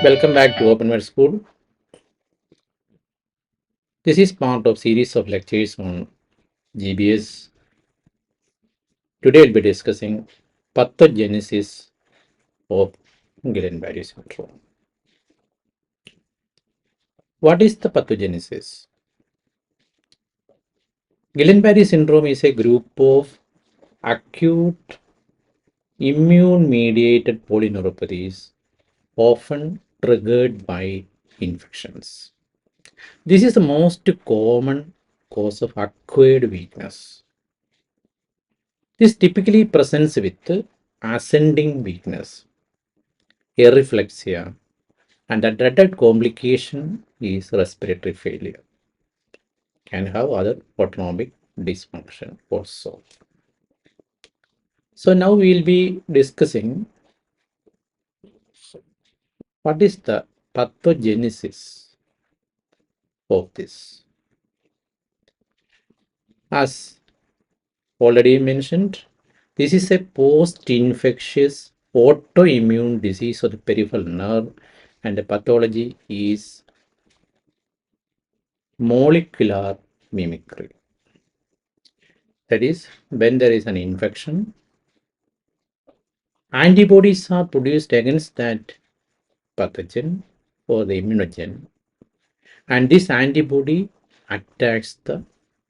Welcome back to OpenWord School. This is part of series of lectures on GBS. Today we'll be discussing pathogenesis of Guillain-Barré Syndrome. What is the pathogenesis? Guillain-Barré Syndrome is a group of acute immune-mediated polyneuropathies often triggered by infections. This is the most common cause of acquired weakness. This typically presents with ascending weakness, areflexia, and the dreaded complication is respiratory failure. Can have other autonomic dysfunction also. So now we will be discussing what is the pathogenesis of this. As already mentioned, this is a post-infectious autoimmune disease of the peripheral nerve, and the pathology is molecular mimicry. That is, when there is an infection, antibodies are produced against that pathogen or the immunogen, and this antibody attacks the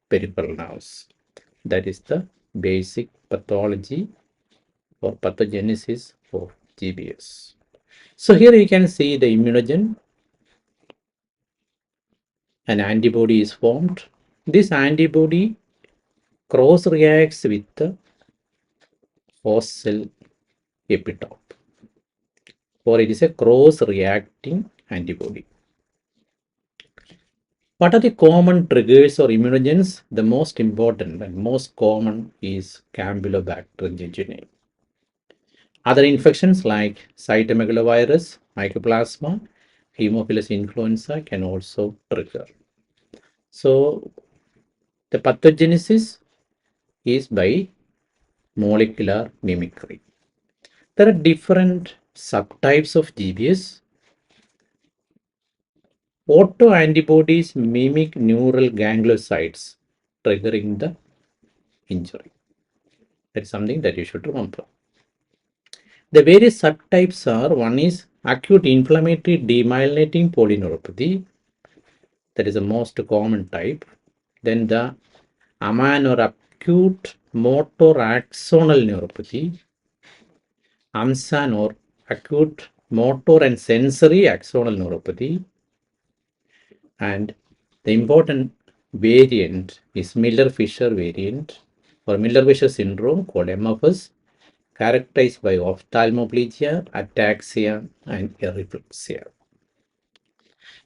peripheral nerves. That is the basic pathology or pathogenesis of GBS. So here you can see the immunogen. An antibody is formed. This antibody cross reacts with the host cell epitope, or it is a cross reacting antibody. What are the common triggers or immunogens? The most important and most common is Campylobacter jejuni. Other infections like cytomegalovirus, mycoplasma, Haemophilus influenza can also trigger. So the pathogenesis is by molecular mimicry. There are different subtypes of GBS. Autoantibodies mimic neural gangliosides, triggering the injury. That's something that you should remember. The various subtypes are: one is acute inflammatory demyelinating polyneuropathy, that is the most common type. Then the AMAN or acute motor axonal neuropathy, AMSAN or acute motor and sensory axonal neuropathy, and the important variant is Miller-Fisher variant or Miller-Fisher syndrome called MFS, characterized by ophthalmoplegia, ataxia, and areflexia.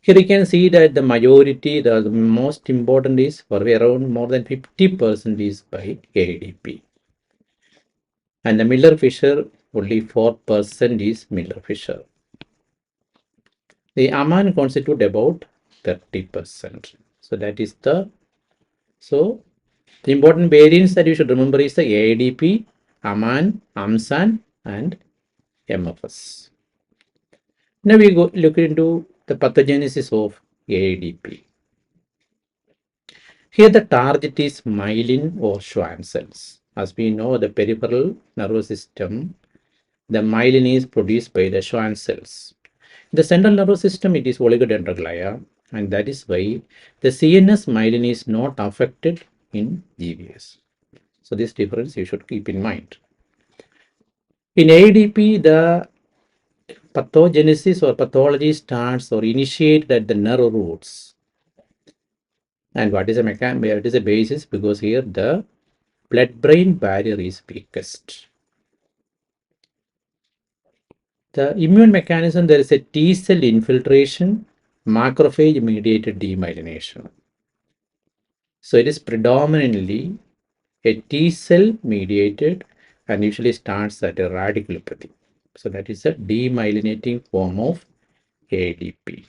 Here you can see that the majority, the most important is for around more than 50% is by AIDP. And the Miller-Fisher, only 4% is Miller-Fisher. The AMAN constitute about 30%. So that is the important variants that you should remember is the AIDP, AMAN, AMSAN, and MFS. Now we go look into the pathogenesis of AIDP. Here the target is myelin or Schwann cells. As we know, the peripheral nervous system, the myelin is produced by the Schwann cells. In the central nervous system, it is oligodendroglia, and that is why the CNS myelin is not affected in GBS. So this difference you should keep in mind. In AIDP, the pathogenesis or pathology starts or initiated at the nerve roots. And what is the mechanism? It is a basis because here the blood-brain barrier is weakest. The immune mechanism, there is a T cell infiltration, macrophage-mediated demyelination. So it is predominantly a T cell mediated and usually starts at a radiculopathy. So that is a demyelinating form of AIDP.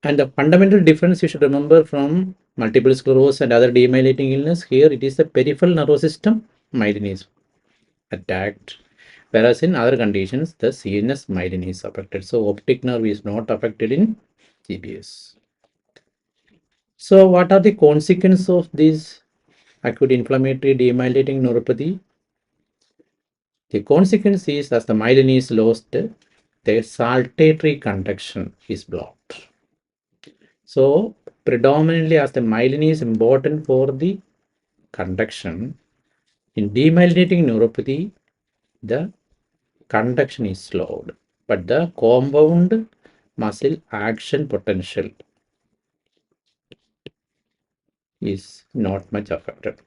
And the fundamental difference you should remember from multiple sclerosis and other demyelinating illness, here it is the peripheral nervous system, myelin is attacked, Whereas in other conditions, the CNS myelin is affected. So optic nerve is not affected in GBS. So what are the consequences of this acute inflammatory demyelinating neuropathy? The consequence is as the myelin is lost, the saltatory conduction is blocked. So predominantly as the myelin is important for the conduction, in demyelinating neuropathy, the conduction is slowed, but the compound muscle action potential is not much affected.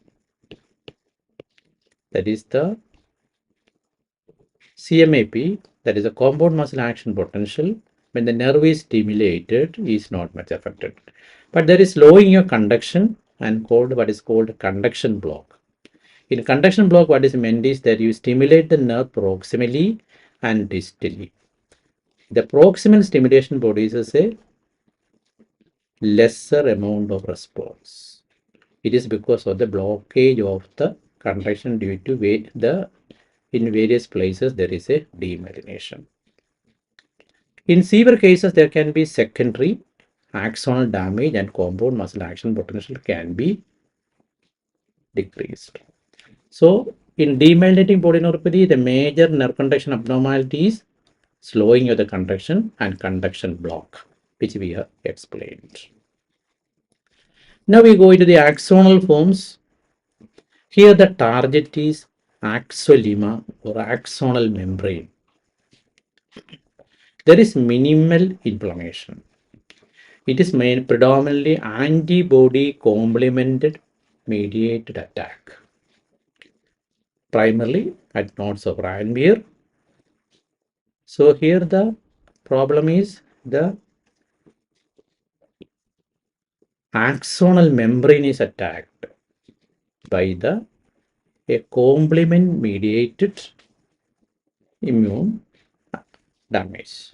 That is the CMAP, that is the compound muscle action potential, when the nerve is stimulated, is not much affected. But there is slowing your conduction and called what is called conduction block. In conduction block, what is meant is that you stimulate the nerve proximally and distally. The proximal stimulation produces a lesser amount of response. It is because of the blockage of the conduction due to in various places there is a demyelination. In severe cases, there can be secondary axonal damage and compound muscle action potential can be decreased. So, in demyelinating polyneuropathy, the major nerve conduction abnormality is slowing of the conduction and conduction block, which we have explained. Now we go into the axonal forms. Here the target is axolemma or axonal membrane. There is minimal inflammation. It is predominantly antibody complemented mediated attack, primarily at nodes of Ranvier. So here the problem is the axonal membrane is attacked by a complement mediated immune damage.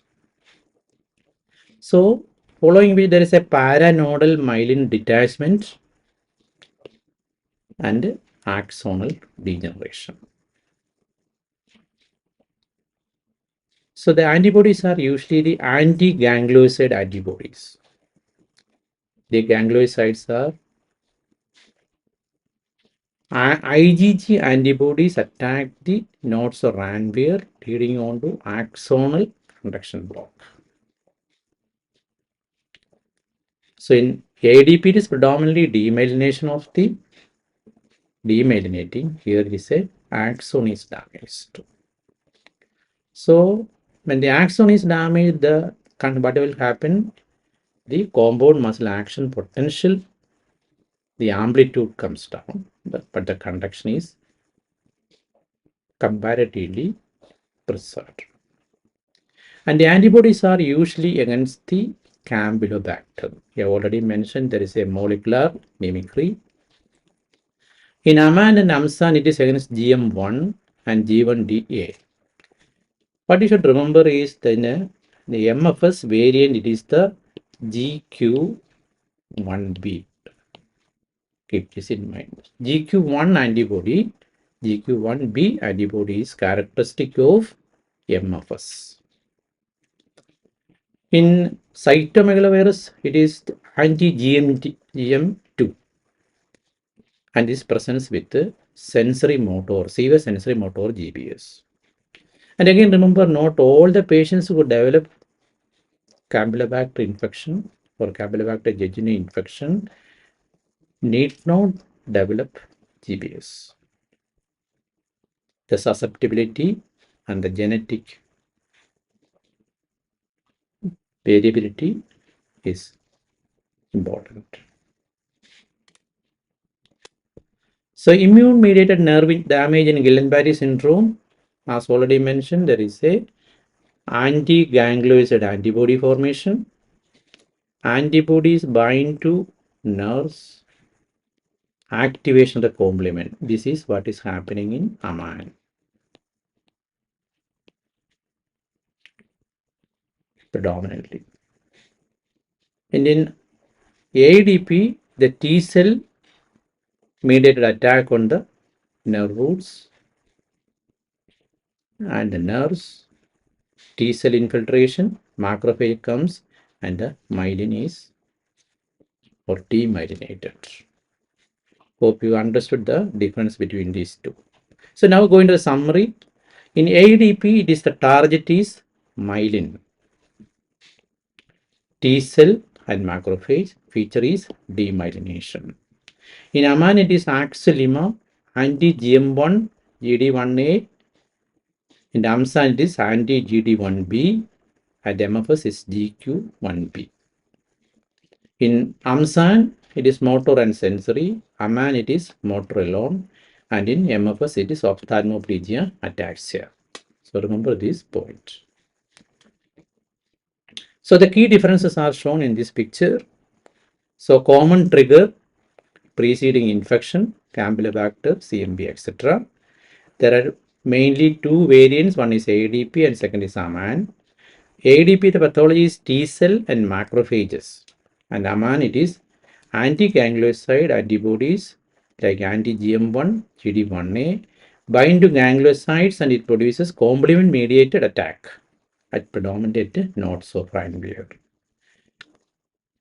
So following which there is a paranodal myelin detachment and axonal degeneration. So the antibodies are usually the anti-ganglioside antibodies. The gangliosides are IgG antibodies attack the nodes of Ranvier, leading on to axonal conduction block. So in AIDP, it is predominantly demyelination of the demyelinating. Here is a axon is damaged. So when the axon is damaged, what will happen? The compound muscle action potential, the amplitude comes down, but the conduction is comparatively preserved. And the antibodies are usually against the Campylobacter. I already mentioned there is a molecular mimicry. In AMAN and AMSAN, it is against GM1 and G1DA. What you should remember is that in the MFS variant, it is the GQ1B. Keep this in mind. GQ1B antibody is characteristic of MFS. In cytomegalovirus, it is anti-GM2 and is present with sensory motor, severe sensory motor GBS. And again, remember, not all the patients who develop Campylobacter infection or Campylobacter jejuni infection need not develop GBS. The susceptibility and the genetic variability is important. So immune-mediated nerve damage in Guillain-Barré syndrome, as already mentioned, there is a anti-ganglioside antibody formation. Antibodies bind to nerves, activation of the complement. This is what is happening in AMAN. Predominantly. And in AIDP, the T cell mediated attack on the nerve roots and the nerves, T cell infiltration, macrophage comes, and the myelin is or demyelinated. Hope you understood the difference between these two. So now going to the summary. In AIDP, it is the target is myelin. T cell and macrophage feature is demyelination. In AMAN, it is axillima, anti-GM1, GD1A. In AMSAN, it is anti-GD1B, and MFS is GQ1B. In AMSAN, it is motor and sensory. AMAN, it is motor alone. And in MFS, it is ophthalmoplegia ataxia. So remember this point. So the key differences are shown in this picture. So common trigger, preceding infection, Campylobacter, CMV, etc. There are mainly two variants. One is AIDP and second is AMAN. AIDP, the pathology is T cell and macrophages. And AMAN, it is anti-ganglioside antibodies like anti-GM1, GD1A bind to gangliosides and it produces complement-mediated attack at predominant nodes of Reinbeer.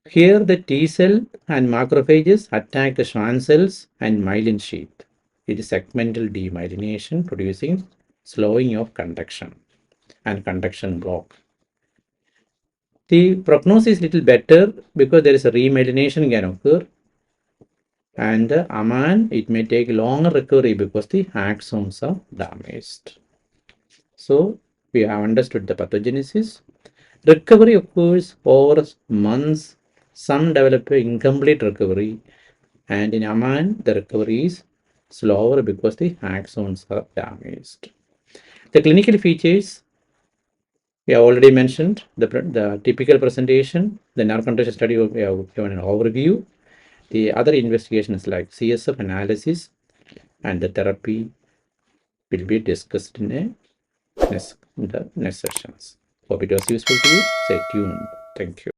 Here, the T cell and macrophages attack the Schwann cells and myelin sheath. It is segmental demyelination, producing slowing of conduction and conduction block. The prognosis is little better because there is a remyelination can occur, and the AMAN, it may take longer recovery because the axons are damaged. So we have understood the pathogenesis. Recovery occurs over months. Some develop incomplete recovery, and in AMAN, the recovery is slower because the axons are damaged. The clinical features we have already mentioned. The typical presentation, the nerve conduction study, we have given an overview. The other investigations like CSF analysis and the therapy will be discussed in the next sessions. Hope it was useful to you. Stay tuned. Thank you.